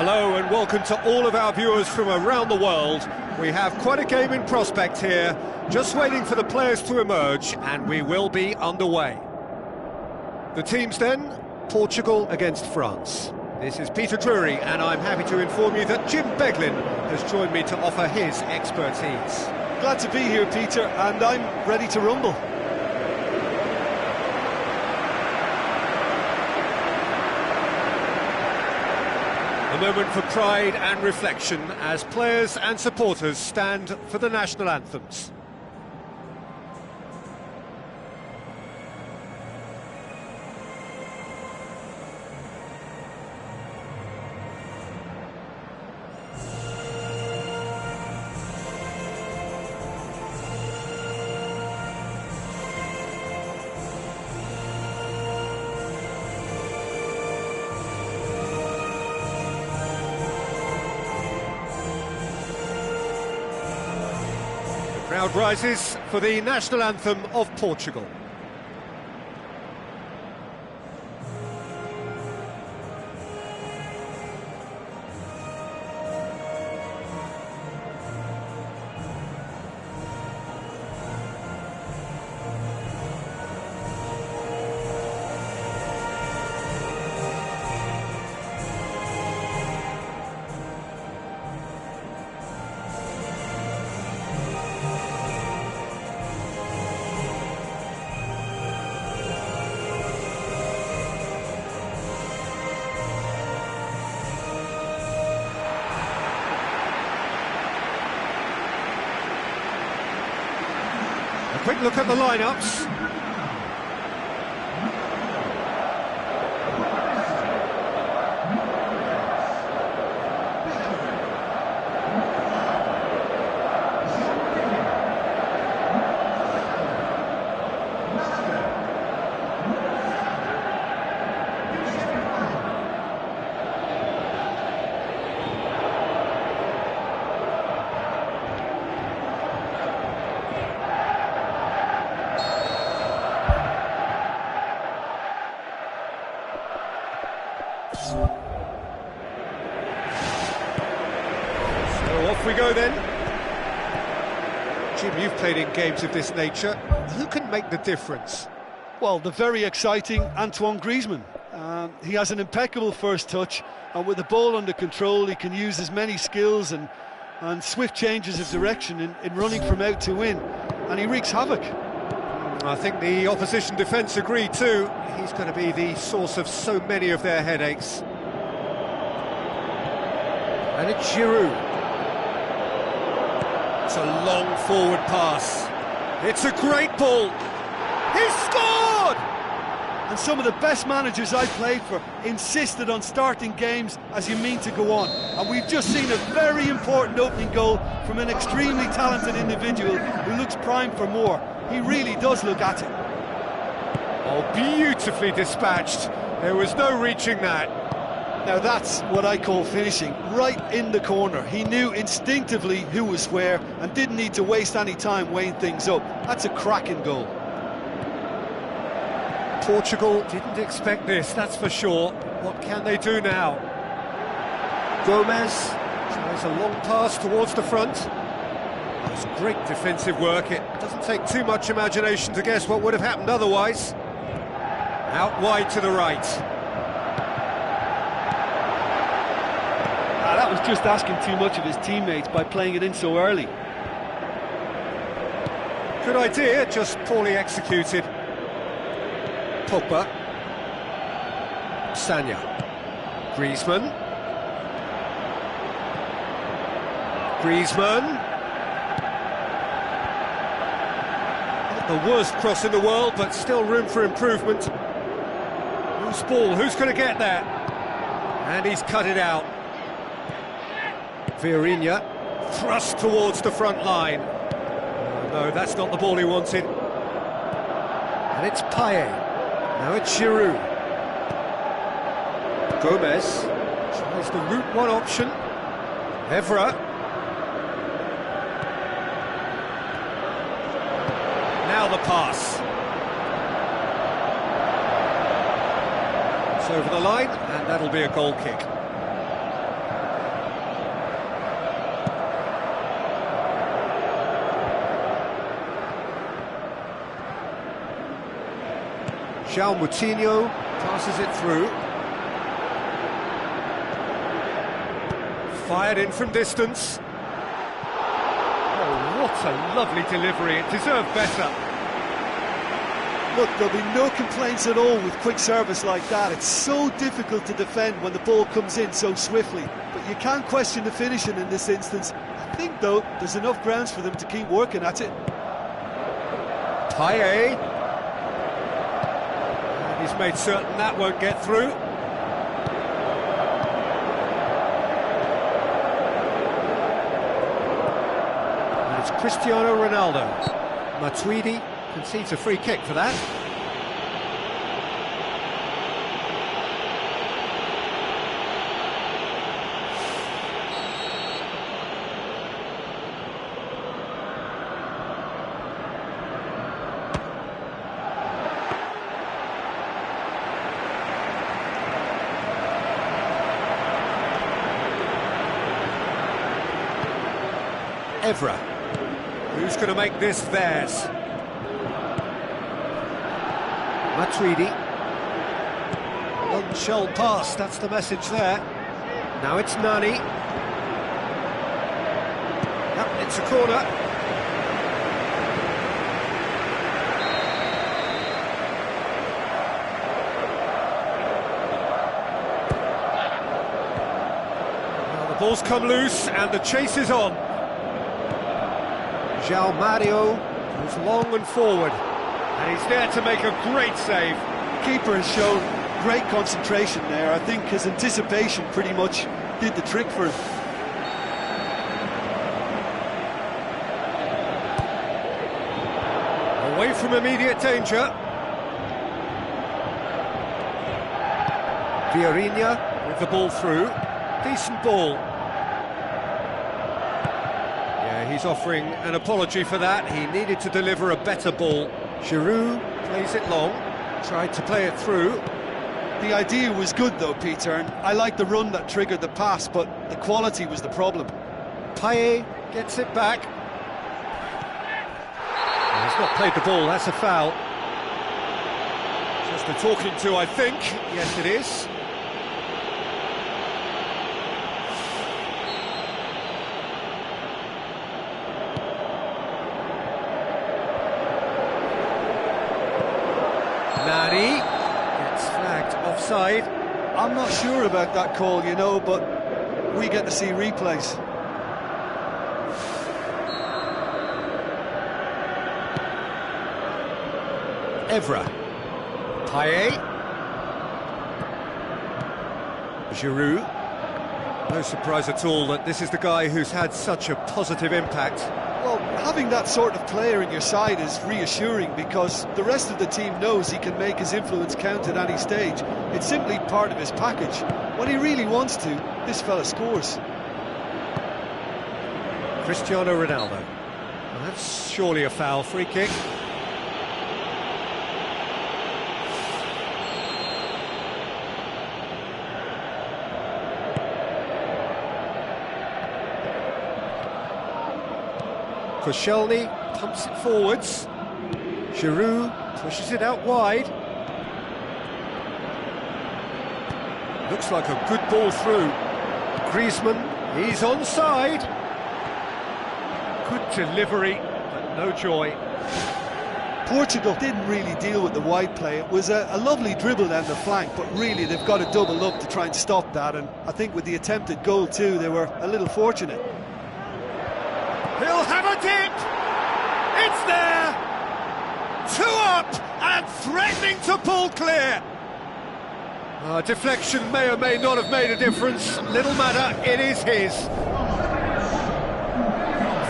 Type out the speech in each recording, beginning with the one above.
Hello and welcome to all of our viewers from around the world. We have quite a game in prospect here, just waiting for the players to emerge, and we will be underway. The teams then, Portugal against France. This is Peter Drury, and I'm happy to inform you that Jim Beglin has joined me to offer his expertise. Glad to be here, Peter, and I'm ready to rumble. A moment for pride and reflection as players and supporters stand for the national anthems. Crowd rises for the national anthem of Portugal. A quick look at the lineups. So off we go then. Jim, you've played in games of this nature. Who can make the difference? Well, the very exciting Antoine Griezmann. He has an impeccable first touch, and with the ball under control, he can use his many skills and swift changes of direction in running from out to in, and he wreaks havoc. I think the opposition defence agree too. He's going to be the source of so many of their headaches. And it's Giroud. It's a long forward pass. It's a great ball. He's scored! And some of the best managers I've played for insisted on starting games as you mean to go on. And we've just seen a very important opening goal from an extremely talented individual who looks primed for more. He really does look at it. Oh, beautifully dispatched. There was no reaching that. Now that's what I call finishing, right in the corner. He knew instinctively who was where and didn't need to waste any time weighing things up. That's a cracking goal. Portugal didn't expect this, that's for sure. What can they do now? Gomez tries a long pass towards the front. That's great defensive work. It doesn't take too much imagination to guess what would have happened otherwise. Out wide to the right. That was just asking too much of his teammates by playing it in so early. Good idea, just poorly executed. Pogba. Sanya. Griezmann. Not the worst cross in the world, but still room for improvement. Loose ball, who's going to get that? And he's cut it out. Vieirinha, thrust towards the front line. No, that's not the ball he wanted. And it's Payet. Now it's Giroud. Gomez tries the route one option. Evra. Now the pass. It's over the line, and that'll be a goal kick. João Moutinho passes it through. Fired in from distance. Oh, what a lovely delivery. It deserved better. Look, there'll be no complaints at all with quick service like that. It's so difficult to defend when the ball comes in so swiftly. But you can't question the finishing in this instance. I think, though, there's enough grounds for them to keep working at it. Payet. And he's made certain that won't get through. And it's Cristiano Ronaldo. Matuidi concedes a free kick for that. Evra. Who's going to make this theirs? Matuidi. Unshell pass, that's the message there. Now it's Nani. Yep, it's a corner. Now the ball's come loose and the chase is on. João Mario goes long and forward. And he's there to make a great save. Keeper has shown great concentration there. I think his anticipation pretty much did the trick for him. Away from immediate danger. Vieirinha with the ball through. Decent ball. Yeah, he's offering an apology for that. He needed to deliver a better ball. Giroud plays it long, tried to play it through. The idea was good though, Peter, and I like the run that triggered the pass, but the quality was the problem. Payet gets it back. He's not played the ball, that's a foul. Just a talking to, I think. Yes, it is. Nani gets flagged offside. I'm not sure about that call, you know, but we get to see replays. Evra. Payet. Giroud. No surprise at all that this is the guy who's had such a positive impact. Well, having that sort of player in your side is reassuring because the rest of the team knows he can make his influence count at any stage. It's simply part of his package. When he really wants to, this fella scores. Cristiano Ronaldo. Well, that's surely a foul. Free kick. Koscielny pumps it forwards. Giroud pushes it out wide. Looks like a good ball through. Griezmann, he's onside. Good delivery, but no joy. Portugal didn't really deal with the wide play. It was a lovely dribble down the flank, but really they've got to double up to try and stop that, and I think with the attempted goal too, they were a little fortunate. He'll have a dip! It's there! 2 up and threatening to pull clear! Deflection may or may not have made a difference. Little matter, it is his.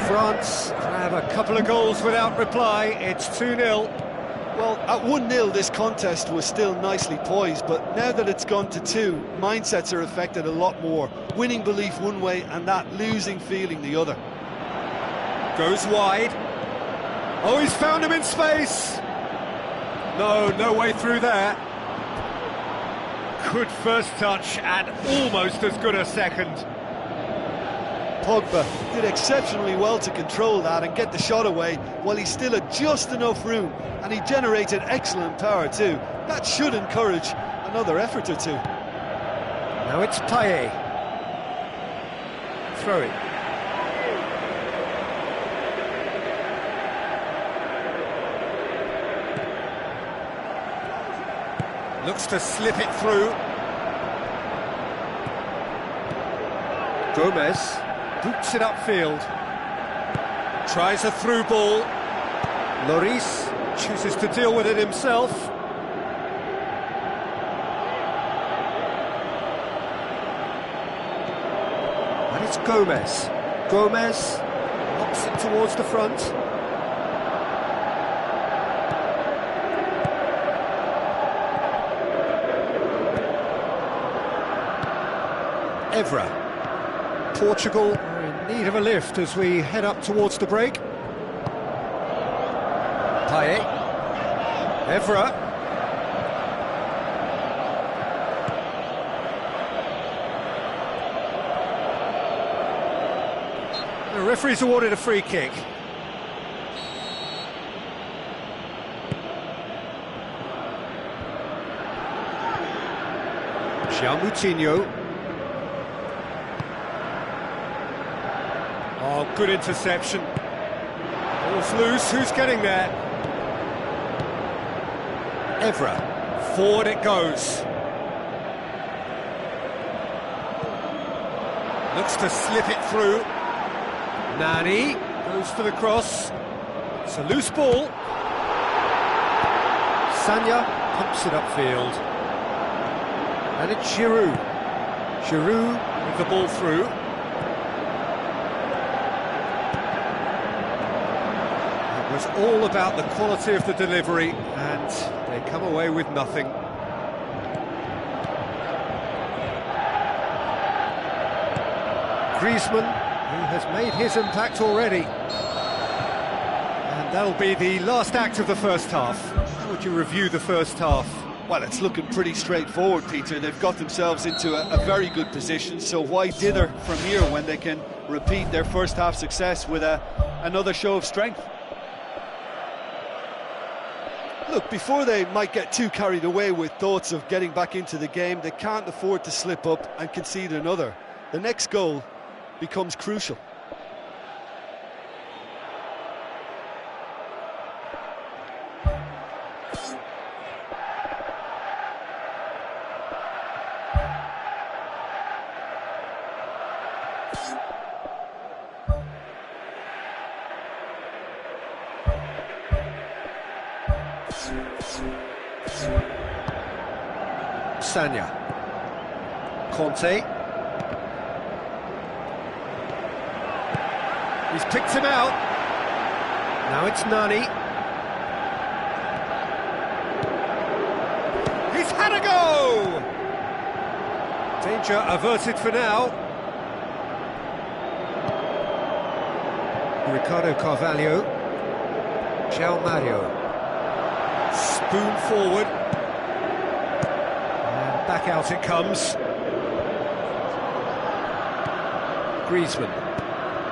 France have a couple of goals without reply. It's 2-0. Well, at 1-0 this contest was still nicely poised, but now that it's gone to 2, mindsets are affected a lot more. Winning belief one way and that losing feeling the other. Goes wide. Oh, he's found him in space. No way through there. Good first touch and almost as good a second. Pogba did exceptionally well to control that and get the shot away while he still had just enough room, and he generated excellent power too. That should encourage another effort or two. Now it's Payet. Throw it. Looks to slip it through. Gomez boots it upfield. Tries a through ball. Lloris chooses to deal with it himself. And it's Gomez. Gomez knocks it towards the front. Evra. Portugal are in need of a lift as we head up towards the break. Payet. Evra. The referee's awarded a free kick. Moutinho. Oh, good interception. Ball's loose, who's getting there? Evra, forward it goes. Looks to slip it through. Nani goes for the cross. It's a loose ball. Sanya pumps it upfield. And it's Giroud. Giroud with the ball through. It was all about the quality of the delivery, and they come away with nothing. Griezmann, who has made his impact already. And that'll be the last act of the first half. How would you review the first half? Well, it's looking pretty straightforward, Peter. They've got themselves into a very good position, so why dither from here when they can repeat their first half success with another show of strength? Look, before they might get too carried away with thoughts of getting back into the game, they can't afford to slip up and concede another. The next goal becomes crucial. Sanya. Conte. He's picked him out. Now it's Nani. He's had a go! Danger averted for now. Ricardo Carvalho. João Mario. Spoon forward. And back out it comes. Griezmann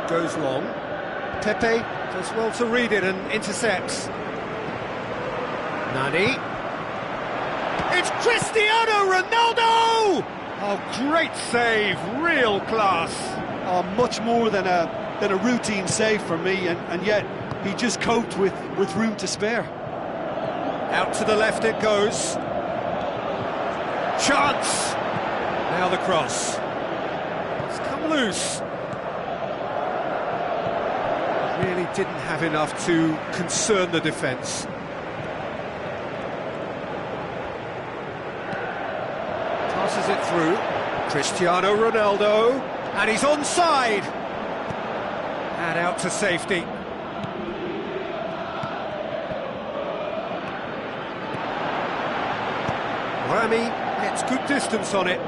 goes long. Pepe does well to read it and intercepts. Nani. It's Cristiano Ronaldo! Oh, great save, real class. Oh, much more than a routine save for me, and yet he just coped with room to spare. Out to the left it goes. Chance! Now the cross. It's come loose. Really didn't have enough to concern the defence. Passes it through. Cristiano Ronaldo. And he's onside. And out to safety. Rami gets good distance on it.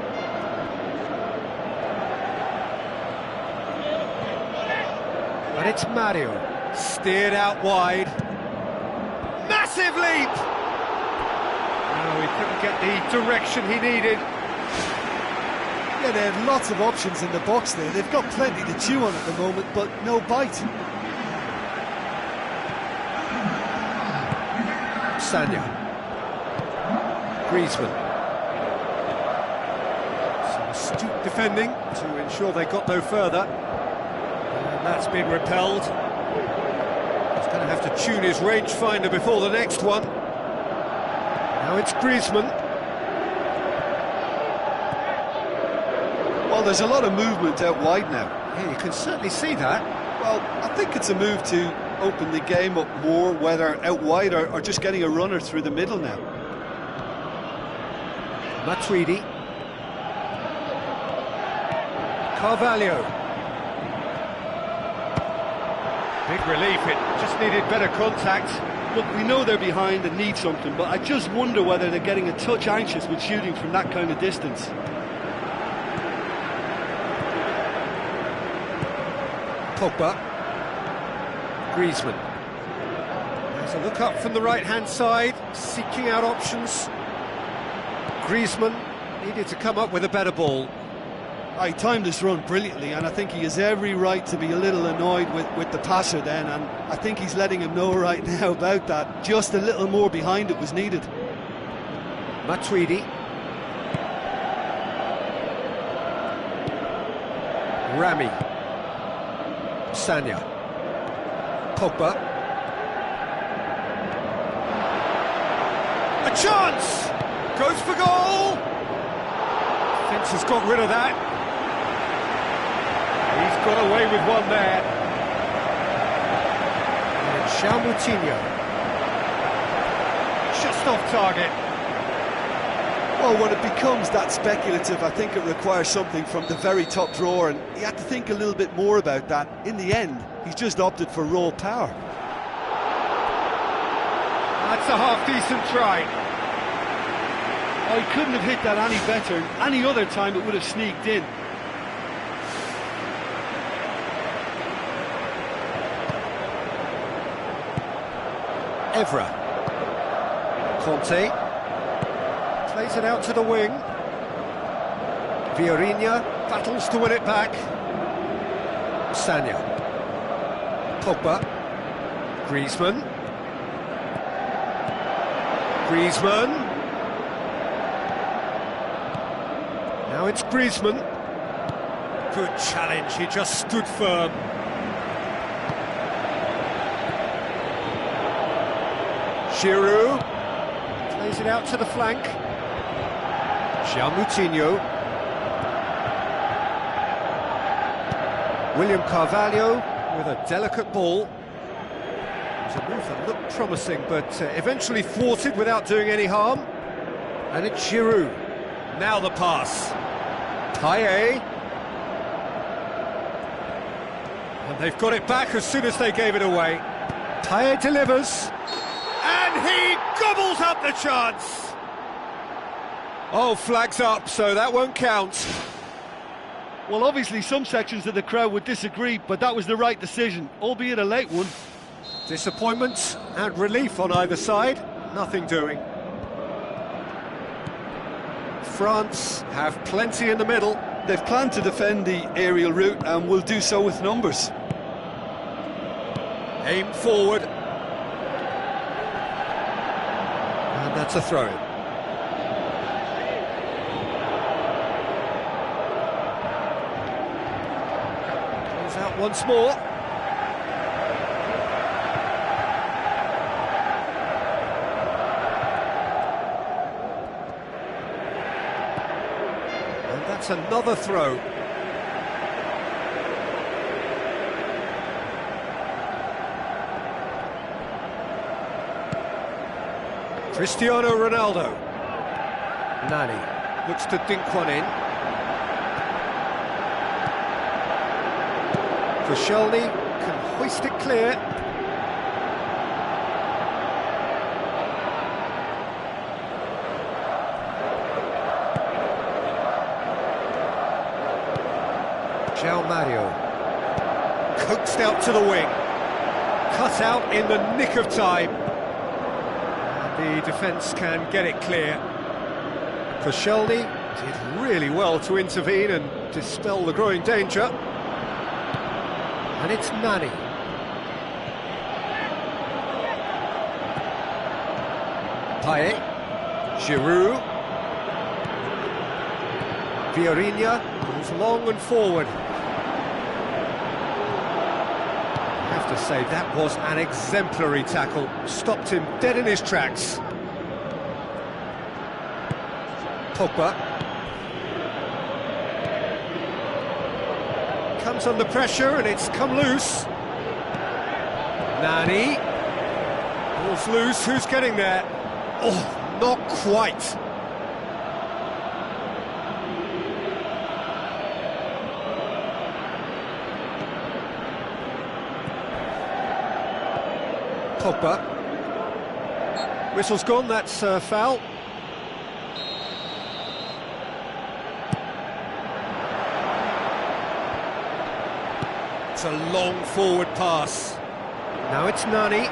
And it's Mario, steered out wide. Massive leap! No, he couldn't get the direction he needed. Yeah, they had lots of options in the box there. They've got plenty to chew on at the moment, but no bite. Sanya. Griezmann. Some astute defending to ensure they got no further. And that's been repelled. He's going to have to tune his rangefinder before the next one. Now it's Griezmann. Well, there's a lot of movement out wide now. Yeah, you can certainly see that. Well, I think it's a move to open the game up more, whether out wide or just getting a runner through the middle now. Matuidi. Carvalho. Big relief, it just needed better contact. Look, we know they're behind and need something, but I just wonder whether they're getting a touch anxious with shooting from that kind of distance. Pogba. Griezmann. There's a look up from the right-hand side, seeking out options. Griezmann needed to come up with a better ball. He timed this run brilliantly, and I think he has every right to be a little annoyed with the passer then, and I think he's letting him know right now about that. Just a little more behind it was needed. Matuidi. Rami. Sanya. Pogba. A chance! Goes for goal! Fence has got rid of that. He's got away with one there. And Moutinho. Just off target. Well, when it becomes that speculative, I think it requires something from the very top drawer, and he had to think a little bit more about that. In the end, he's just opted for raw power. That's a half-decent try. He couldn't have hit that any better. Any other time it would have sneaked in. Evra. Conte. Plays it out to the wing. Vieirinha battles to win it back. Sanya. Pogba. Griezmann. Griezmann. Now it's Griezmann. Good challenge, he just stood firm. Giroud. Plays it out to the flank. Moutinho. William Carvalho with a delicate ball. It was a move that looked promising, but eventually thwarted without doing any harm. And it's Giroud. Now the pass. Payet. And they've got it back as soon as they gave it away. Payet delivers. And he gobbles up the chance. Oh, flags up, so that won't count. Well, obviously some sections of the crowd would disagree, but that was the right decision, albeit a late one. Disappointment and relief on either side. Nothing doing. France have plenty in the middle. They've planned to defend the aerial route and will do so with numbers. Aim forward. And that's a throw-in. Goes out once more. And that's another throw. Cristiano Ronaldo. Nani looks to dink one in. Koscielny can hoist it clear. João Mario. Coaxed out to the wing. Cut out in the nick of time. The defence can get it clear. Koscielny Did really well to intervene and dispel the growing danger. And it's Nani. Payet. Giroud. Vieirinha moves long and forward. I have to say, that was an exemplary tackle. Stopped him dead in his tracks. Pogba. Comes under pressure and it's come loose. Nani. Ball's loose, who's getting there? Oh, not quite. Pogba. Whistle's gone, that's a foul. It's a long forward pass. Now it's Nani.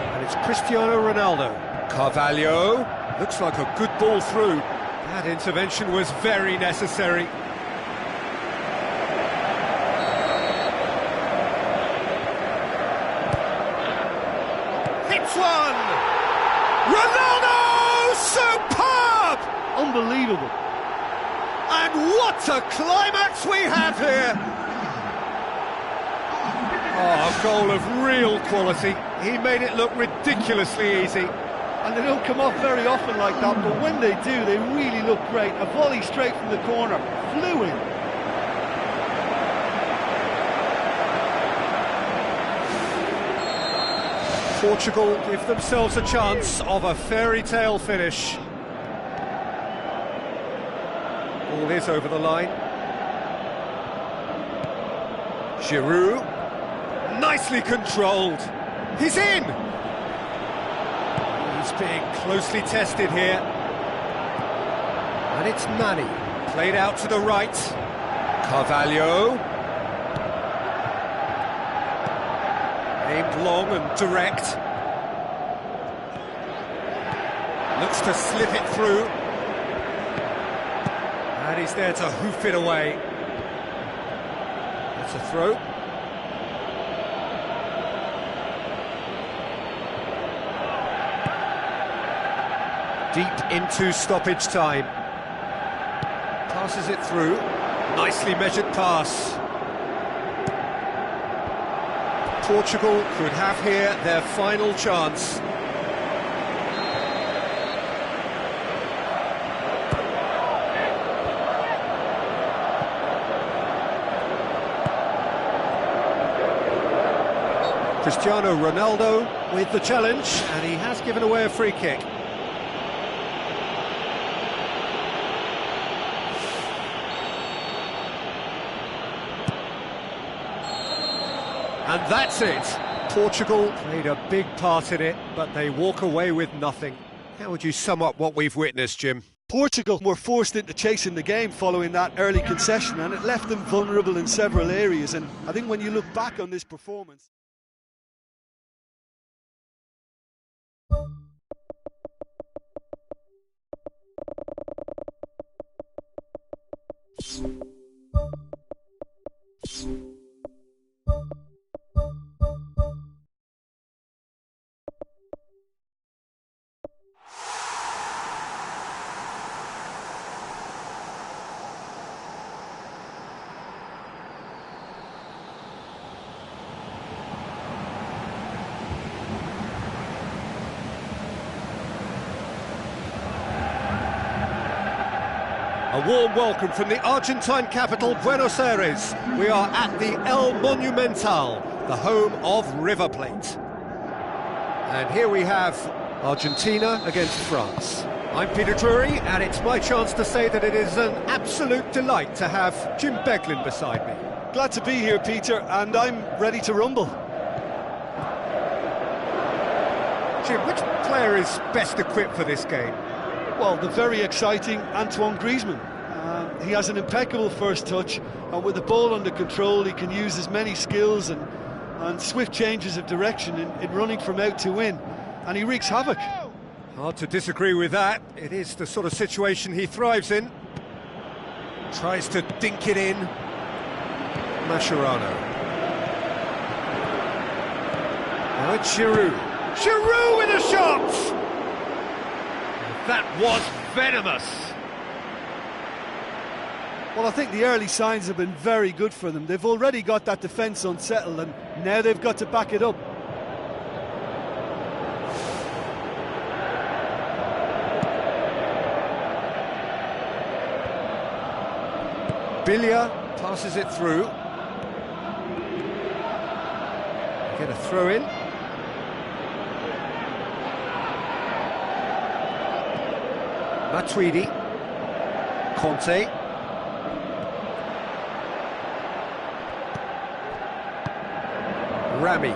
And it's Cristiano Ronaldo. Carvalho. Looks like a good ball through. That intervention was very necessary. Hits one! Ronaldo! Superb! Unbelievable. And what a climax we have here! Oh, a goal of real quality. He made it look ridiculously easy. And they don't come off very often like that, but when they do, they really look great. A volley straight from the corner, flew in. Portugal give themselves a chance of a fairy tale finish. Ball is over the line. Giroud, nicely controlled. He's in! He's being closely tested here. And it's Nani, played out to the right. Carvalho. Aimed long and direct. Looks to slip it through. And he's there to hoof it away. That's a throw. Deep into stoppage time. Passes it through. Nicely measured pass. Portugal could have here their final chance. Cristiano Ronaldo with the challenge, and he has given away a free kick. And that's it. Portugal played a big part in it, but they walk away with nothing. How would you sum up what we've witnessed, Jim? Portugal were forced into chasing the game following that early concession, and it left them vulnerable in several areas. And I think when you look back on this performance... A warm welcome from the Argentine capital, Buenos Aires. We are at the El Monumental, the home of River Plate. And here we have Argentina against France. I'm Peter Drury, and it's my chance to say that it is an absolute delight to have Jim Beglin beside me. Glad to be here, Peter, and I'm ready to rumble. Jim, which player is best equipped for this game? Well, the very exciting Antoine Griezmann. He has an impeccable first touch, and with the ball under control, he can use his many skills and swift changes of direction in running from out to in, and he wreaks havoc. Hard to disagree with that. It is the sort of situation he thrives in. Tries to dink it in. Mascherano. Now it's Giroud. Giroud with a shot! That was venomous. Well, I think the early signs have been very good for them. They've already got that defence unsettled, and now they've got to back it up. Billia passes it through. Get a throw in. Matuidi. Conte. Rami.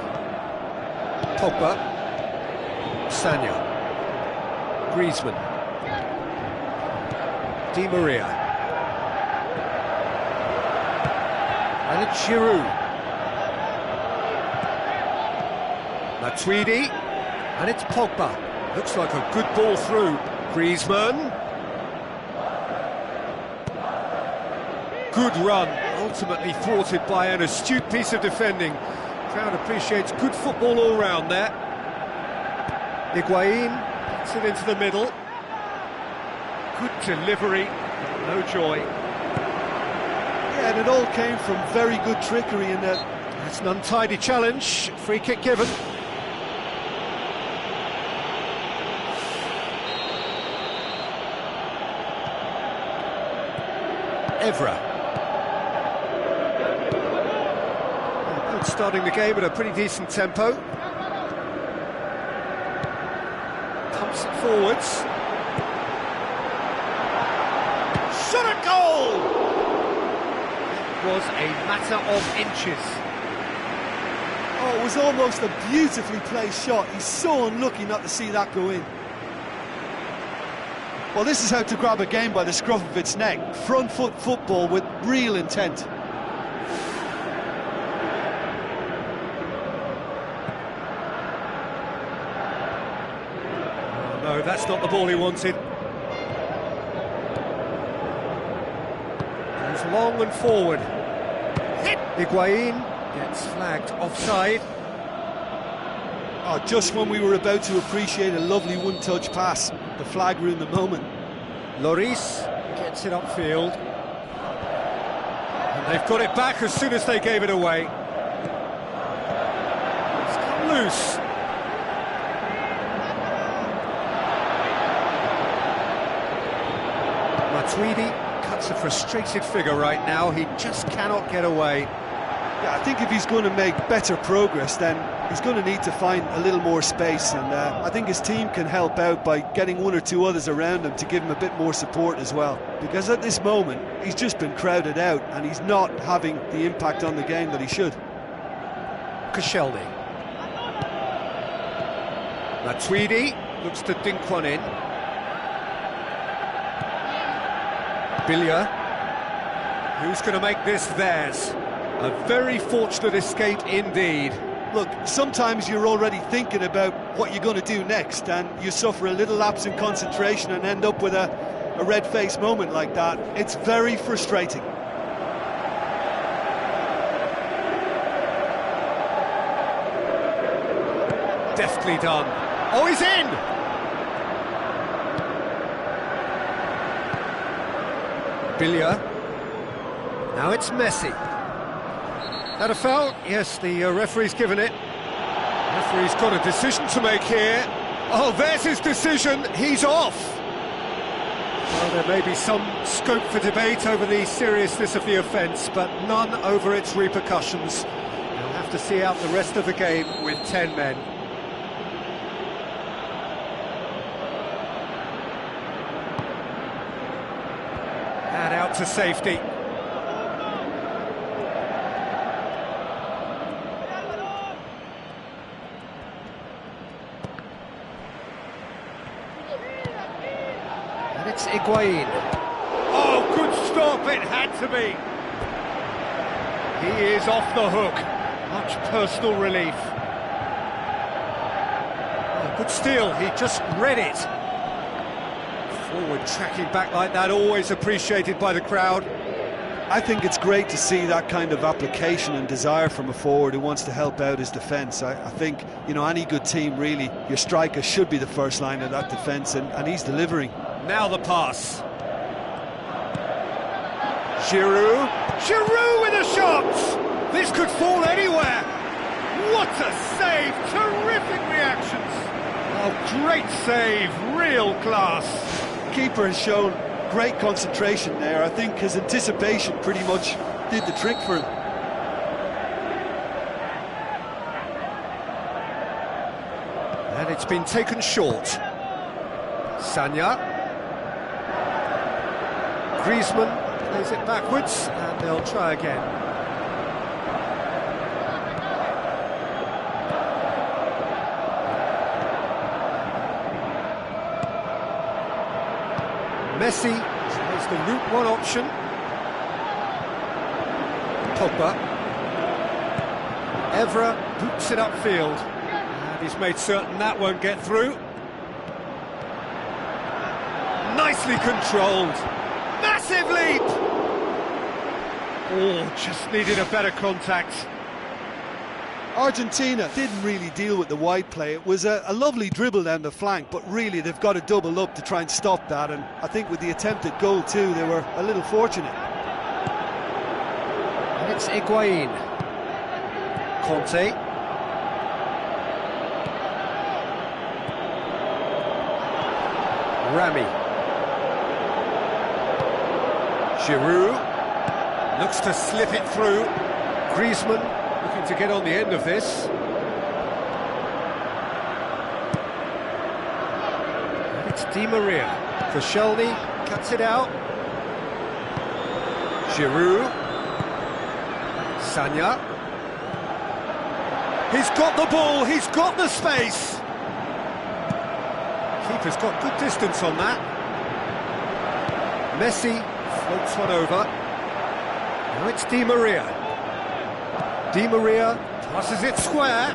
Pogba. Sanya. Griezmann. Di Maria. And it's Giroud. Matuidi. And it's Pogba. Looks like a good ball through. Griezmann. Good run, ultimately thwarted by an astute piece of defending. Crowd appreciates good football all round there. Higuain gets it into the middle. Good delivery, no joy. Yeah, and it all came from very good trickery in that. That's an untidy challenge, free kick given. Evra. Both starting the game at a pretty decent tempo. Pumps it forwards. Shot at goal! It was a matter of inches. Oh, it was almost a beautifully placed shot. He's so unlucky not to see that go in. Well, this is how to grab a game by the scruff of its neck. Front foot football with real intent. Oh, no, that's not the ball he wanted. Goes long and forward. Hit! Higuain gets flagged offside. Oh, just when we were about to appreciate a lovely one-touch pass, the flag ruined the moment. Lloris gets it upfield. And they've got it back as soon as they gave it away. It's come loose. Matuidi cuts a frustrated figure right now. He just cannot get away. Yeah, I think if he's going to make better progress, then he's going to need to find a little more space, and I think his team can help out by getting one or two others around him to give him a bit more support as well, because at this moment he's just been crowded out and he's not having the impact on the game that he should. Koscielny. Matuidi looks to dink one in. Billia. Who's going to make this theirs? A very fortunate escape indeed. Look, sometimes you're already thinking about what you're going to do next, and you suffer a little lapse in concentration and end up with a red-faced moment like that. It's very frustrating. Deftly done. Oh, he's in! Billia. Now it's Messi. That a foul? Yes, the referee's given it. Referee's got a decision to make here. Oh, there's his decision. He's off. Well, there may be some scope for debate over the seriousness of the offence, but none over its repercussions. They'll have to see out the rest of the game with 10 men. And out to safety. It's Higuain. Oh, good stop, it had to be. He is off the hook. Much personal relief. Oh, Good steal, he just read it. Forward tracking back like that, always appreciated by the crowd. I think it's great to see that kind of application and desire from a forward who wants to help out his defence. I think, you know, any good team, really, your striker should be the first line of that defence, and he's delivering. Now the pass. Giroud. Giroud with a shot! This could fall anywhere. What a save! Terrific reactions. Oh, great save, real class. Keeper has shown great concentration there. I think his anticipation pretty much did the trick for him. And it's been taken short. Sanya. Griezmann plays it backwards, and they'll try again. Messi tries the route one option. Pogba. Evra boots it upfield. And he's made certain that won't get through. Nicely controlled. Massive leap! Oh, just needed a better contact. Argentina didn't really deal with the wide play. It was a lovely dribble down the flank, but really they've got to double up to try and stop that, and I think with the attempted goal too, they were a little fortunate. And it's Higuain. Conte. Rami. Giroud looks to slip it through. Griezmann looking to get on the end of this. And it's Di Maria. Koscielny cuts it out. Giroud. Sanya. He's got the ball, he's got the space. Keeper's got good distance on that. Messi floats one over. Now it's Di Maria. Di Maria passes it square.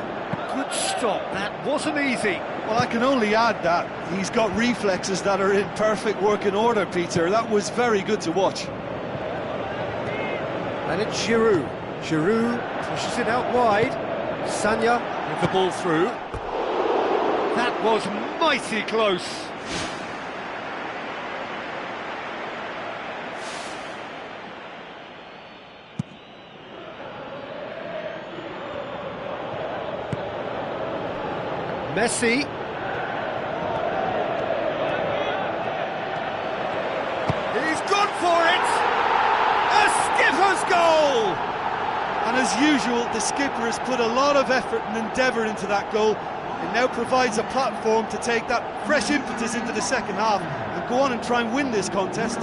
Good stop, that wasn't easy. Well, I can only add that he's got reflexes that are in perfect working order, Peter. That was very good to watch. And it's Giroud. Giroud pushes it out wide. Sanya with the ball through. That was mighty close. Messi. He's gone for it! A skipper's goal! And as usual, the skipper has put a lot of effort and endeavour into that goal. It now provides a platform to take that fresh impetus into the second half and go on and try and win this contest.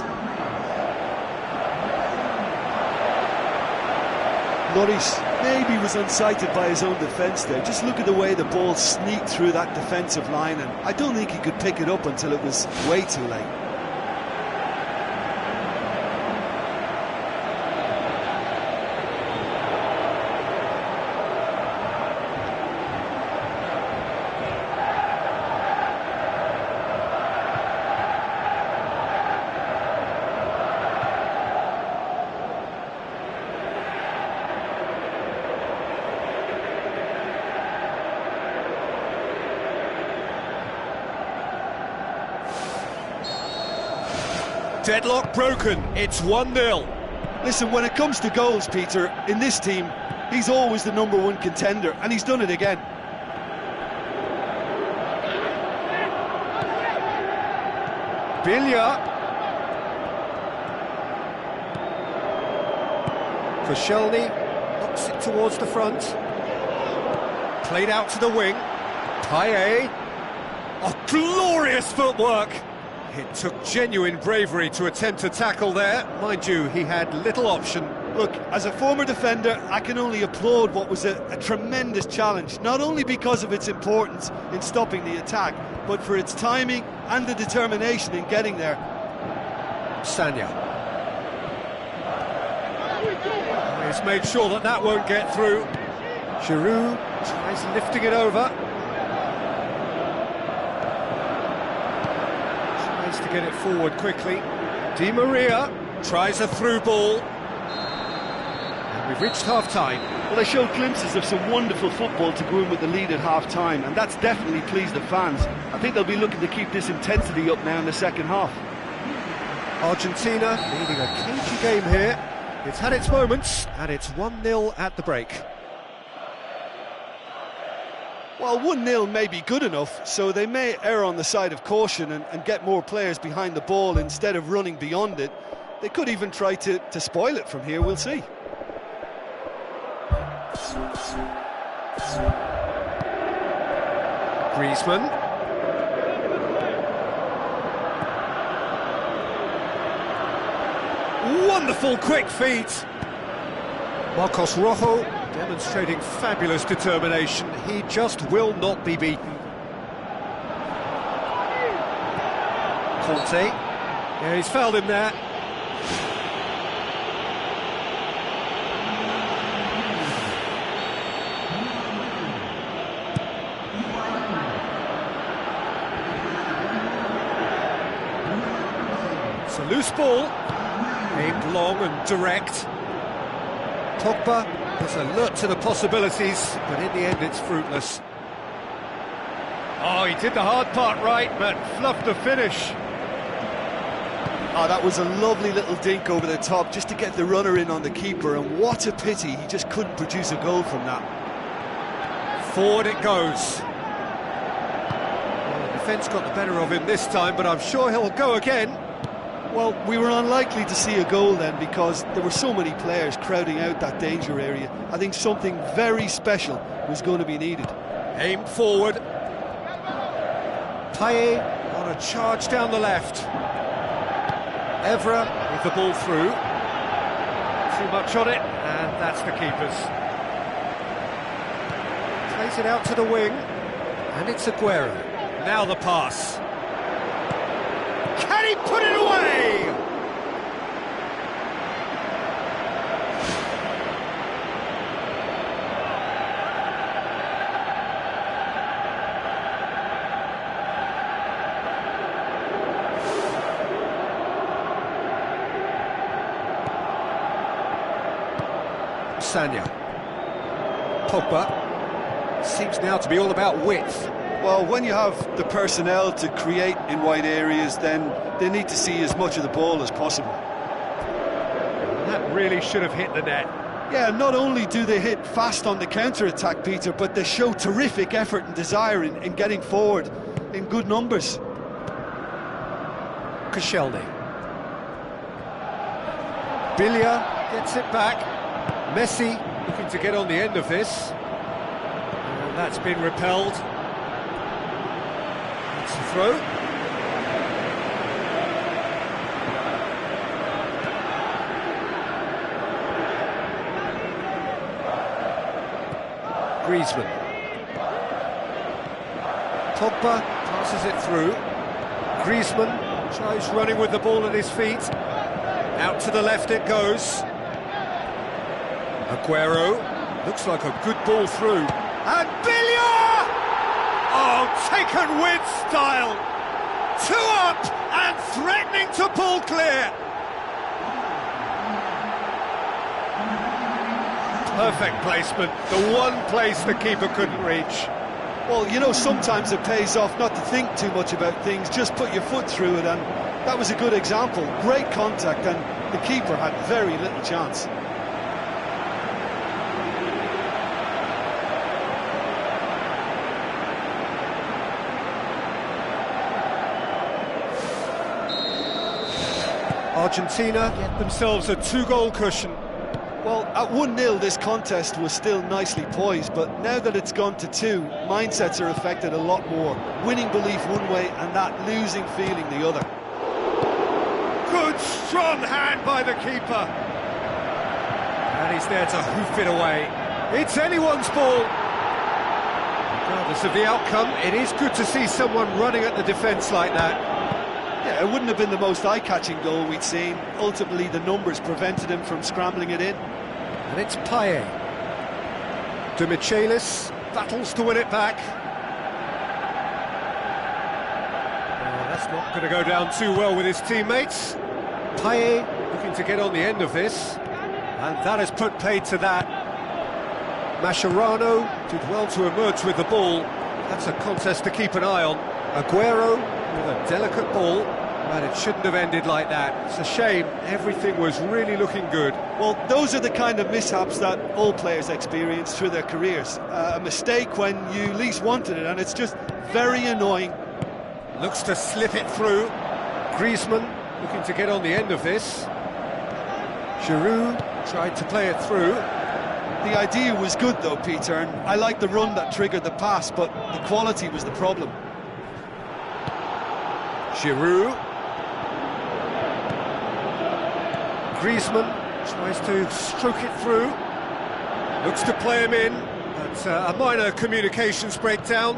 Lloris maybe was unsighted by his own defence there. Just look at the way the ball sneaked through that defensive line, and I don't think he could pick it up until it was way too late. Deadlock broken, it's 1-0. Listen, when it comes to goals, Peter, in this team, he's always the number one contender, and he's done it again. Bilya. Koscielny knocks it towards the front. Played out to the wing. Payet. Oh, glorious footwork! It took genuine bravery to attempt to tackle there. Mind you, he had little option. Look, as a former defender, I can only applaud what was a tremendous challenge, not only because of its importance in stopping the attack, but for its timing and the determination in getting there. Sanya. He's made sure that that won't get through. Giroud tries lifting it over. to get it forward quickly. Di Maria tries a through ball. And we've reached half-time. Well, they showed glimpses of some wonderful football to go in with the lead at half-time, and that's definitely pleased the fans. I think they'll be looking to keep this intensity up now in the second half. Argentina leading a cagey game here. It's had its moments, and it's 1-0 at the break. Well, 1-0 may be good enough, so they may err on the side of caution and get more players behind the ball instead of running beyond it. They could even try to spoil it from here, we'll see. Griezmann. Wonderful quick feet. Marcos Rojo demonstrating fabulous determination. He just will not be beaten. Conte. Yeah, he's fouled him there. It's a loose ball, aimed long and direct. Pogba is alert to the possibilities, but in the end it's fruitless. Oh, he did the hard part right, but fluffed the finish. Oh, that was a lovely little dink over the top just to get the runner in on the keeper, and what a pity he just couldn't produce a goal from that. Forward it goes. Well, the defence got the better of him this time, but I'm sure he'll go again. Well, we were unlikely to see a goal then because there were so many players crowding out that danger area. I think something very special was going to be needed. Aimed forward. Payet on a charge down the left. Evra with the ball through. Too much on it, and that's the keeper's. Plays it out to the wing, and it's Aguero. Now the pass. Can he put it away? Sanya. Pogba. Seems now to be all about width. Well, when you have the personnel to create in wide areas, then they need to see as much of the ball as possible. That really should have hit the net. Yeah, not only do they hit fast on the counter-attack, Peter, but they show terrific effort and desire in getting forward in good numbers. Koscielny. Bilia gets it back. Messi looking to get on the end of this. And that's been repelled. It's a throw. Griezmann. Pogba passes it through. Griezmann tries running with the ball at his feet. Out to the left it goes. Aguero, looks like a good ball through. And Bilia! Oh, taken with style. 2 up and threatening to pull clear. Perfect placement, the one place the keeper couldn't reach. Well, you know, sometimes it pays off not to think too much about things, just put your foot through it, and that was a good example. Great contact, and the keeper had very little chance. Argentina get themselves a 2-goal cushion. Well, at 1-0 this contest was still nicely poised, but now that it's gone to 2, mindsets are affected a lot more. Winning belief one way and that losing feeling the other. Good strong hand by the keeper. And he's there to hoof it away. It's anyone's ball. Regardless of the outcome, it is good to see someone running at the defence like that. Yeah, it wouldn't have been the most eye-catching goal we'd seen. Ultimately, the numbers prevented him from scrambling it in. And it's Payet. De Michelis battles to win it back. Oh, That's not going to go down too well with his teammates. Payet looking to get on the end of this, and that has put paid to that. Mascherano did well to emerge with the ball. That's a contest to keep an eye on. Aguero with a delicate ball, and it shouldn't have ended like that. It's a shame, everything was really looking good. Well, those are the kind of mishaps that all players experience through their careers. A mistake when you least wanted it, and it's just very annoying. Looks to slip it through. Griezmann looking to get on the end of this. Giroud tried to play it through. The idea was good though, Peter, and I like the run that triggered the pass, but the quality was the problem. Giroud. Griezmann tries to stroke it through. Looks to play him in, but a minor communications breakdown.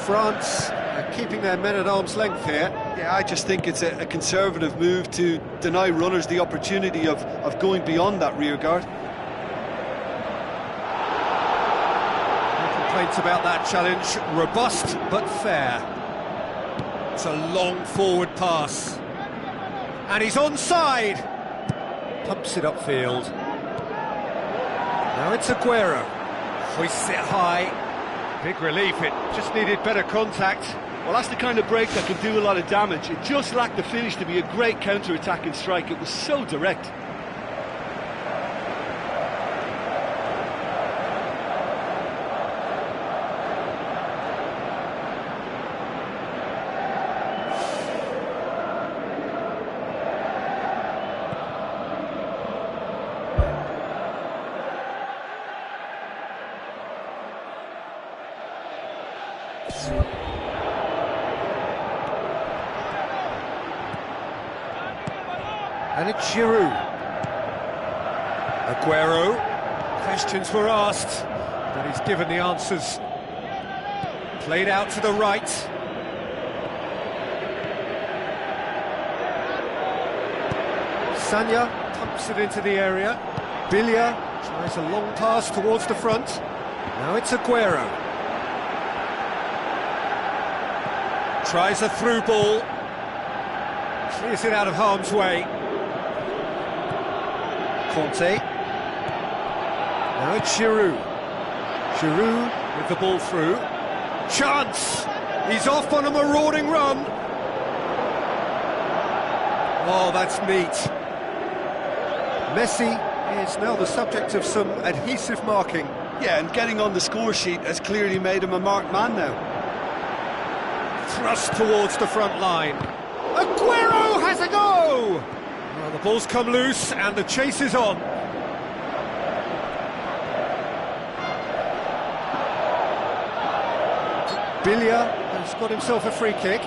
France keeping their men at arm's length here. Yeah, I just think it's a conservative move to deny runners the opportunity of going beyond that rear guard. No complaints about that challenge. Robust but fair. It's a long forward pass. And he's onside. Pumps it upfield. Now it's Aguero. Hoists it high. Big relief, it just needed better contact. Well, that's the kind of break that can do a lot of damage. It just lacked the finish to be a great counter-attacking strike. It was so direct. And it's Giroud. Aguero. Questions were asked, but he's given the answers. Played out to the right. Sanya pumps it into the area. Billia tries a long pass towards the front. Now it's Aguero. Tries a through ball. Clears it out of harm's way. Conte. Now it's Giroud. Giroud with the ball through. Chance! He's off on a marauding run. Oh, that's neat. Messi is now the subject of some adhesive marking. Yeah, and getting on the score sheet has clearly made him a marked man now. Thrust towards the front line. Aguero has a go! Well, the ball's come loose and the chase is on. Billia has got himself a free kick.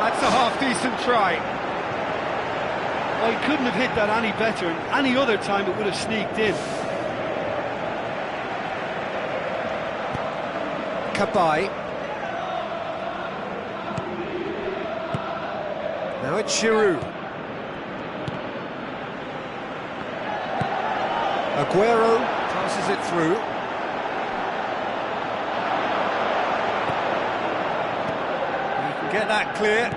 That's a half-decent try. Well, he couldn't have hit that any better, and any other time it would have sneaked in. Kabay. Now it's Giroud. Aguero passes it through. You can get that clear.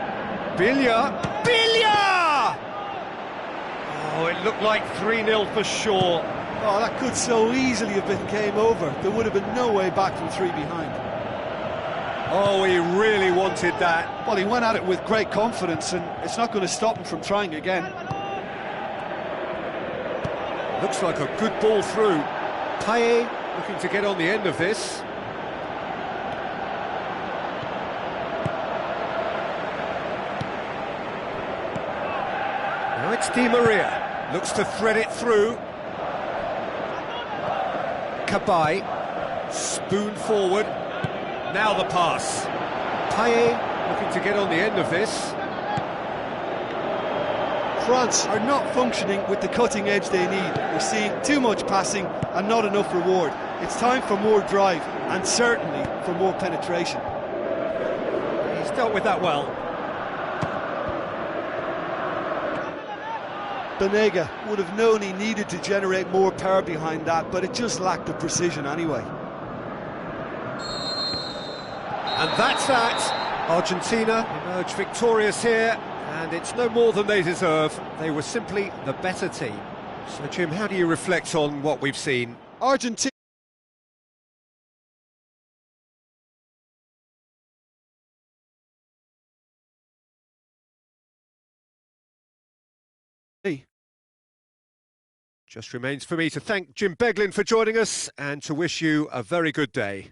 Billia. Oh, it looked like 3-0 for sure. Oh, that could so easily have been game over. There would have been no way back from 3 behind. Oh, he really wanted that. Well, he went at it with great confidence, and it's not going to stop him from trying again. Looks like a good ball through. Payet looking to get on the end of this. Now it's Di Maria. Looks to thread it through. Kabay. Spoon forward. Now the pass. Payet looking to get on the end of this. France are not functioning with the cutting edge they need. We're seeing too much passing and not enough reward. It's time for more drive and certainly for more penetration. He's dealt with that well. Banega would have known he needed to generate more power behind that, but it just lacked the precision anyway. And that's that. Argentina emerged victorious here, and it's no more than they deserve. They were simply the better team. So, Jim, how do you reflect on what we've seen? Argentina. Just remains for me to thank Jim Beglin for joining us and to wish you a very good day.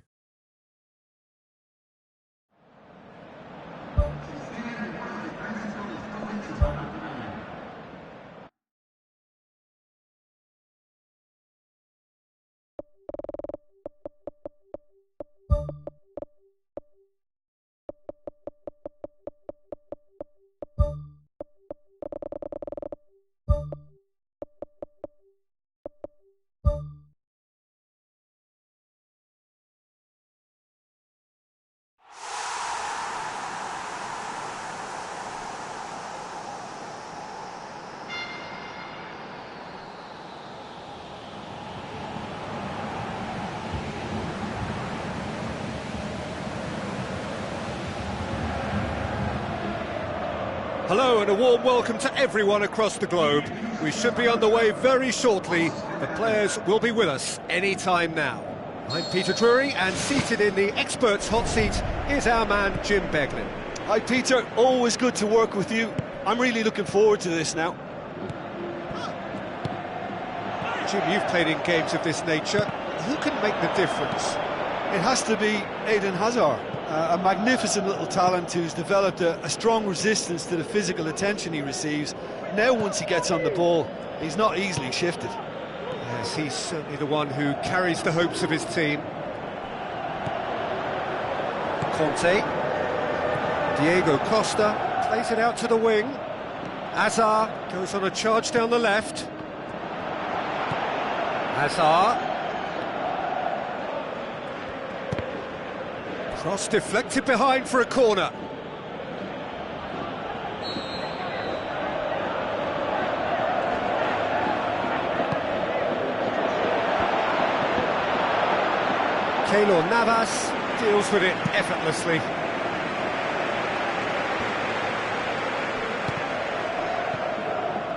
Hello and a warm welcome to everyone across the globe. We should be on the way very shortly. The players will be with us any time now. I'm Peter Drury, and seated in the experts' hot seat is our man Jim Beglin. Hi Peter, always good to work with you. I'm really looking forward to this now. Jim, you've played in games of this nature. Who can make the difference? It has to be Eden Hazard. A magnificent little talent who's developed a strong resistance to the physical attention he receives. Now once he gets on the ball, he's not easily shifted. Yes, he's certainly the one who carries the hopes of his team. Conte. Diego Costa plays it out to the wing. Hazard goes on a charge down the left. Hazard. Cross deflected behind for a corner. Keylor Navas deals with it effortlessly.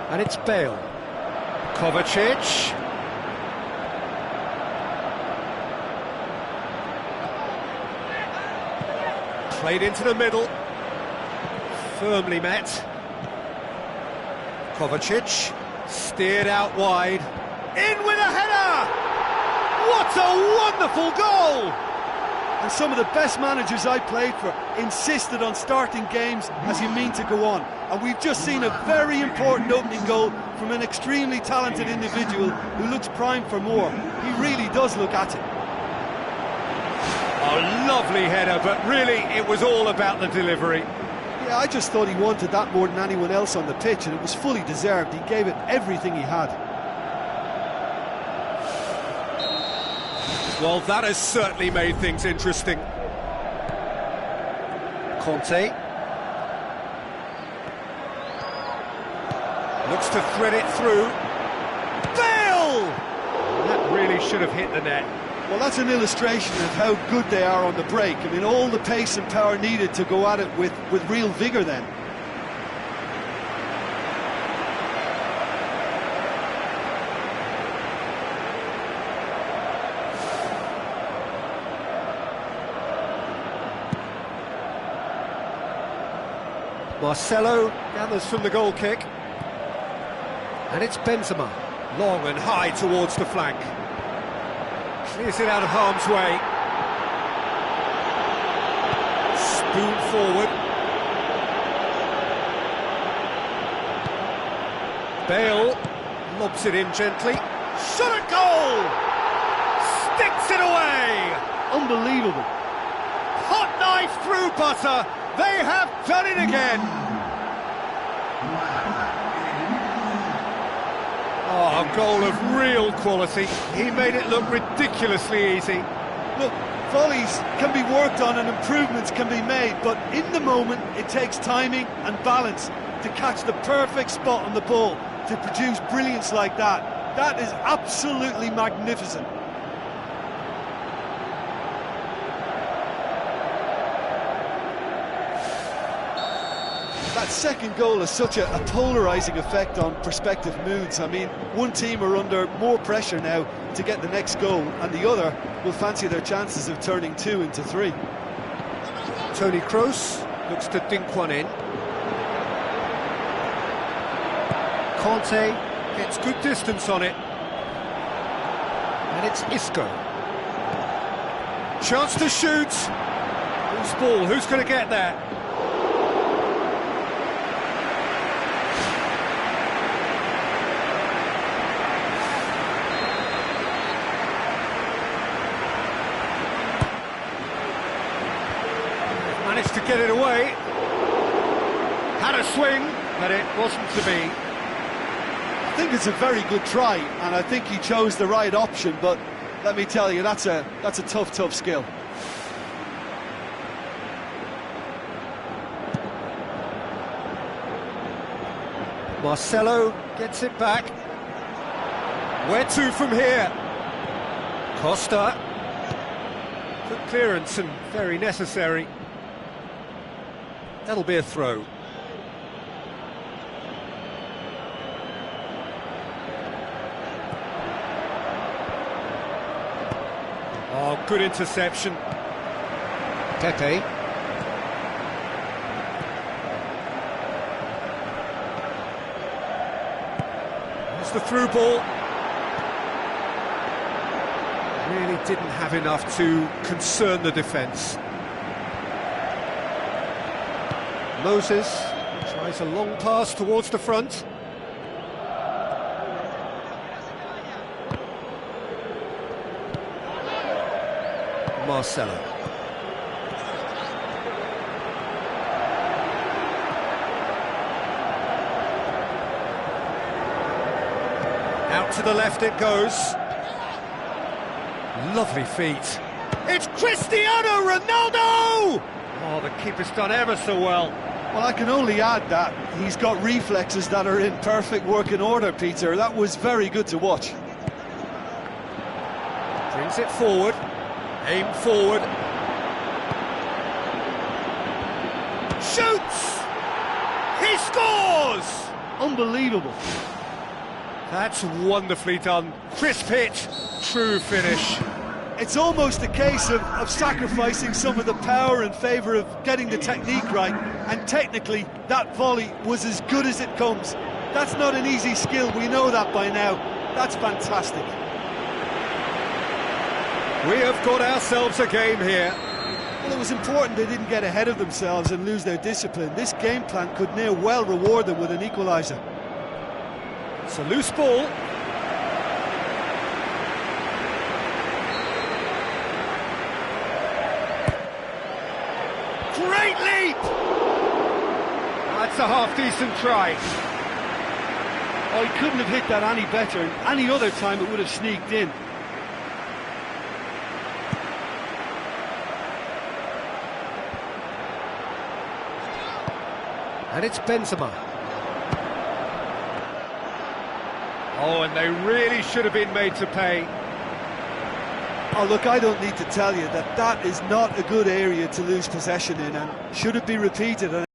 And it's Bale. Kovacic. Played into the middle, firmly met. Kovacic, steered out wide, in with a header! What a wonderful goal! And some of the best managers I played for insisted on starting games as you mean to go on. And we've just seen a very important opening goal from an extremely talented individual who looks primed for more. He really does look at it. A lovely header, but really it was all about the delivery. Yeah, I just thought he wanted that more than anyone else on the pitch, and it was fully deserved. He gave it everything he had. Well, that has certainly made things interesting. Conte. Looks to thread it through. Bale! That really should have hit the net. Well, that's an illustration of how good they are on the break. I mean, all the pace and power needed to go at it with real vigour then. Marcelo gathers from the goal kick. And it's Benzema, long and high towards the flank. Clears it out of harm's way. Spoon forward. Bale lobs it in gently. Shot at goal! Sticks it away! Unbelievable. Hot knife through butter. They have done it again. Oh, a goal of real quality. He made it look ridiculously easy. Look, volleys can be worked on and improvements can be made, but in the moment it takes timing and balance to catch the perfect spot on the ball to produce brilliance like that. That is absolutely magnificent. That second goal has such a polarising effect on prospective moods. I mean, one team are under more pressure now to get the next goal, and the other will fancy their chances of turning 2 into 3. Tony Kroos looks to dink one in. Conte gets good distance on it. And it's Isco. Chance to shoot. Who's ball? Who's going to get there? Managed to get it away. Had a swing, but it wasn't to be. I think it's a very good try, and I think he chose the right option, but let me tell you, that's a tough skill. Marcelo gets it back. Where to from here? Costa. Good clearance and very necessary. That'll be a throw. Oh, good interception. Pepe. It's the through ball. Really didn't have enough to concern the defence. Moses tries a long pass towards the front. Marcelo. Out to the left it goes. Lovely feet. It's Cristiano Ronaldo! Oh, the keeper's done ever so well. Well, I can only add that he's got reflexes that are in perfect working order, Peter. That was very good to watch. Brings it forward. Aim forward. Shoots! He scores! Unbelievable. That's wonderfully done. Crisp hit, true finish. It's almost a case of sacrificing some of the power in favour of getting the technique right, and technically that volley was as good as it comes. That's not an easy skill, we know that by now. That's fantastic. We have got ourselves a game here. Well, it was important they didn't get ahead of themselves and lose their discipline. This game plan could near well reward them with an equaliser. It's a loose ball. Great leap! That's a half-decent try. Oh, he couldn't have hit that any better, and any other time it would have sneaked in. And it's Benzema. Oh, and they really should have been made to pay. Oh, look, I don't need to tell you that that is not a good area to lose possession in, and should it be repeated?